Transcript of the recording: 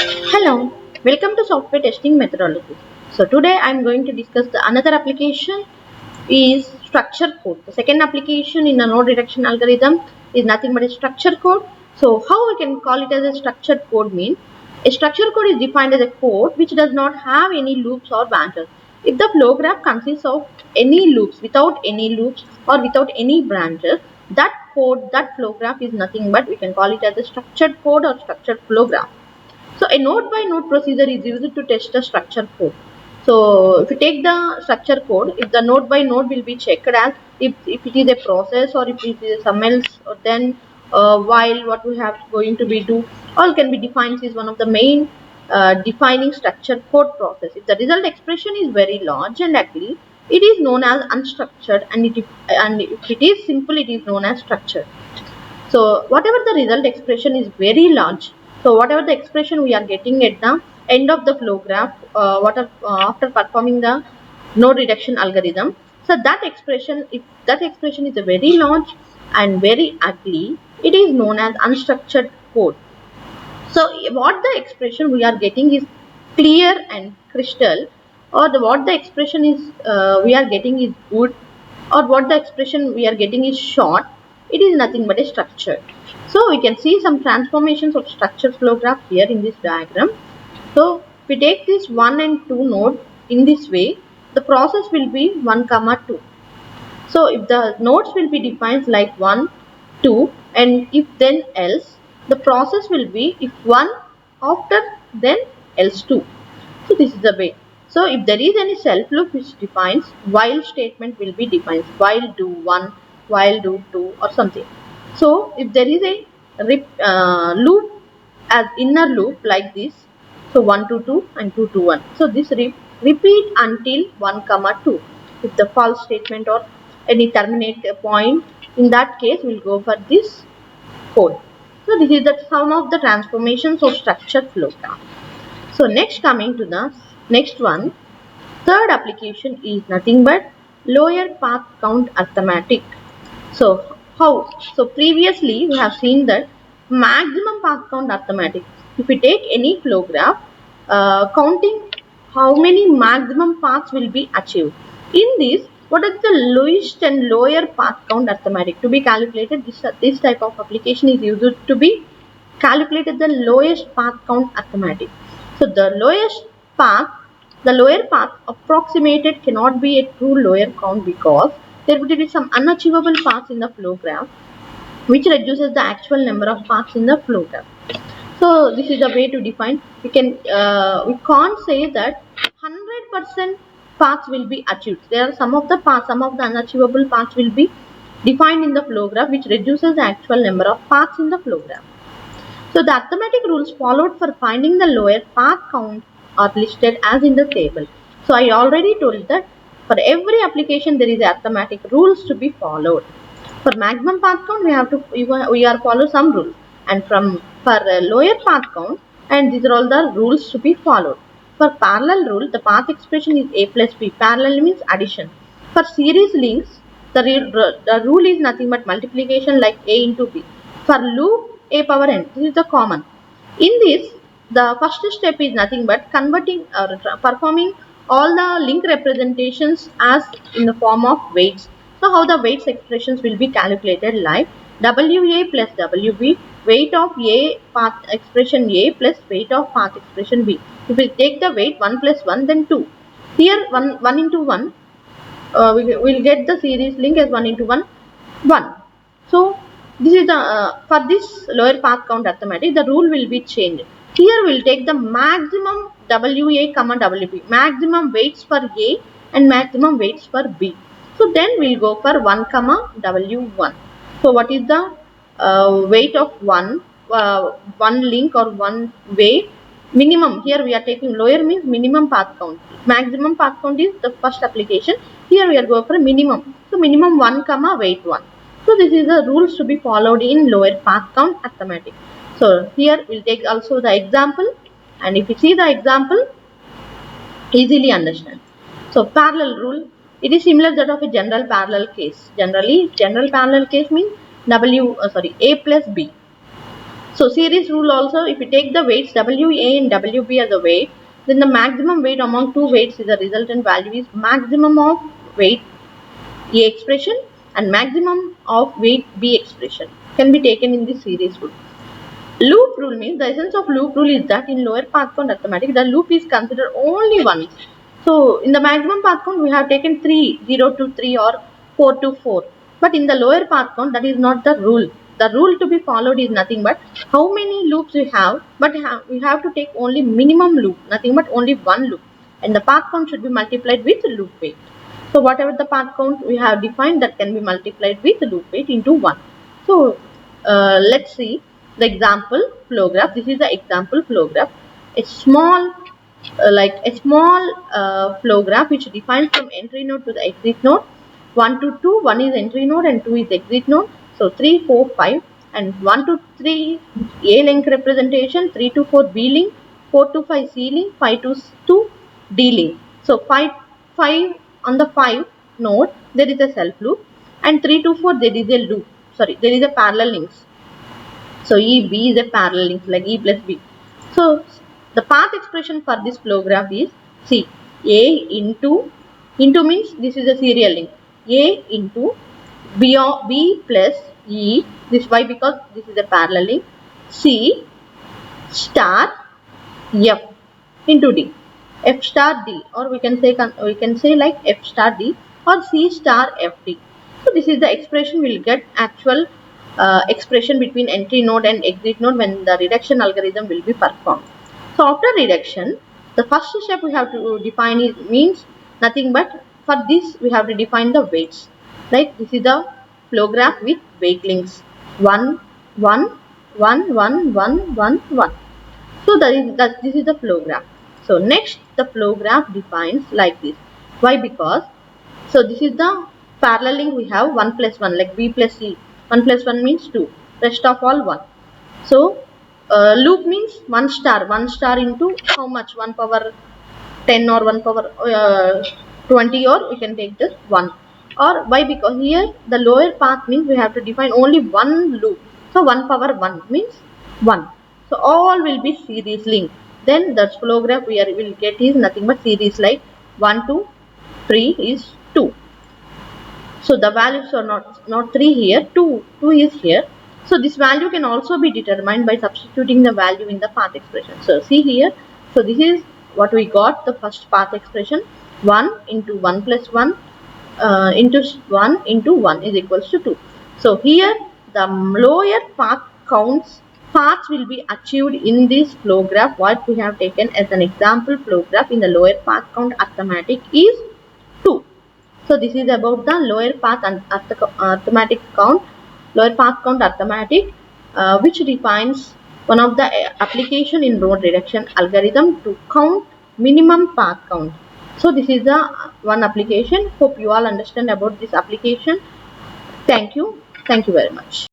Hello, welcome to software testing methodology. So today I am going to discuss the another application is structure code. The second application in a node reduction algorithm is nothing but a structure code. So how we can call it as a structured code mean? A structure code is defined as a code which does not have any loops or branches. If the flow graph consists of any loops, without any loops or without any branches, that code, that flow graph is nothing but we can call it as a structured code or structured flow graph. So a node by node procedure is used to test the structure code. So if you take the structure code, if the node by node will be checked as if it is a process or if it is some else, or then while what we have going to be do, all can be defined is one of the main defining structure code process. If the result expression is very large and ugly, it is known as unstructured, and if it is simple, it is known as structured. So whatever the result expression is very large. So whatever the expression we are getting at the end of the flow graph, after performing the node reduction algorithm. So that expression, if that expression is a very large and very ugly, it is known as unstructured code. So what the expression we are getting is clear and crystal, or what the expression is we are getting is good, or what the expression we are getting is short, it is nothing but a structure. So we can see some transformations of structure flow graph here in this diagram. So if we take this 1 and 2 node in this way, the process will be 1 comma 2. So if the nodes will be defined like 1, 2 and if then else, the process will be if 1 after then else 2. So this is the way. So if there is any self loop which defines, while statement will be defined, while do 1, while do 2 or something. So if there is a loop as inner loop like this, so 1 to 2 and 2 to 1. So this repeat until 1 comma 2. If the false statement or any terminate point, in that case we'll go for this code. So this is the sum of the transformations of structured flow graph. So next, coming to the next one, third application is nothing but lower path count arithmetic. So how? So previously we have seen that maximum path count arithmetic. If we take any flow graph, counting how many maximum paths will be achieved. In this, what is the lowest and lower path count arithmetic to be calculated? This type of application is used to be calculated the lowest path count arithmetic. So the lower path approximated cannot be a true lower count because there would be some unachievable paths in the flow graph which reduces the actual number of paths in the flow graph. So this is a way to define. We can't say that 100% paths will be achieved. There are some of the unachievable paths will be defined in the flow graph which reduces the actual number of paths in the flow graph. So the arithmetic rules followed for finding the lower path count are listed as in the table. So I already told that for every application there is arithmetic rules to be followed. For maximum path count we are follow some rules, and for lower path count, and these are all the rules to be followed. For parallel rule, the path expression is a plus b. Parallel means addition. For series links, the rule is nothing but multiplication like a into b. For loop, a power n. This is the common. In this, the first step is nothing but converting or performing all the link representations as in the form of weights. So how the weights expressions will be calculated like WA plus WB, weight of A path expression A plus weight of path expression B. If we take the weight 1 plus 1, then 2. Here 1 into 1, we will get the series link as 1 into 1, 1. So this is the for this lower path count arithmetic, the rule will be changed. Here we will take the maximum WA comma WB, maximum weights for A and maximum weights for B. So then we will go for 1 comma W1. So what is the weight of one link or one way? Minimum, here we are taking lower means minimum path count. Maximum path count is the first application. Here we are going for minimum. So minimum 1 comma weight 1. So this is the rules to be followed in lower path count arithmetic. So here we'll take also the example, and if you see the example, easily understand. So parallel rule, it is similar that of a general parallel case. Generally, general parallel case means A plus B. So series rule also, if you take the weights WA and WB as a weight, then the maximum weight among two weights is the resultant value is maximum of weight A expression and maximum of weight B expression can be taken in the series rule. Loop rule means, the essence of loop rule is that in lower path count arithmetic, the loop is considered only once. So in the maximum path count, we have taken 3, 0 to 3 or 4 to 4. But in the lower path count, that is not the rule. The rule to be followed is nothing but how many loops we have, but we have to take only minimum loop, nothing but only one loop. And the path count should be multiplied with loop weight. So whatever the path count we have defined, that can be multiplied with loop weight into 1. So let's see the example flow graph. This is the example flow graph. A small flow graph which defines from entry node to the exit node. 1 to 2, 1 is entry node and 2 is exit node. So 3, 4, 5 and 1 to 3 A link representation, 3 to 4 B link, 4 to 5 C link, 5 to 2 D link. So 5 on the 5 node there is a self loop and 3 to 4 there is a loop. Sorry, there is a parallel links. So EB is a parallel link like E plus B. So the path expression for this flow graph is C. A into means this is a serial link. A into B plus E. This why? Because this is a parallel link. C star F into D. F star D, or we can say like F star D or C star FD. So this is the expression. We'll get actual expression between entry node and exit node when the reduction algorithm will be performed. So after reduction, the first step we have to define is means nothing but for this we have to define the weights. Like this is the flow graph with weight links 1, 1, 1, 1, 1, 1, 1. So this is the flow graph. So next the flow graph defines like this. Why? Because so this is the parallel link, we have 1 plus 1 like B plus C. 1 plus 1 means 2. Rest of all 1. So loop means 1 star into how much? 1 power 10 or 1 power 20, or we can take this 1. Or why? Because here the lower path means we have to define only one loop. So 1 power 1 means 1. So all will be series link. Then the flow graph we will get is nothing but series, like 1 to 3 is 2. So the values are not 3 here, 2 is here. So this value can also be determined by substituting the value in the path expression. So see here, so this is what we got, the first path expression, 1 into 1 plus 1 into 1 into 1 is equals to 2. So here the lower path paths will be achieved in this flow graph. What we have taken as an example flow graph in the lower path count arithmetic is 2. So this is about the lower path and arithmetic count, lower path count arithmetic, which defines one of the application in node reduction algorithm to count minimum path count. So this is the one application. Hope you all understand about this application. Thank you very much.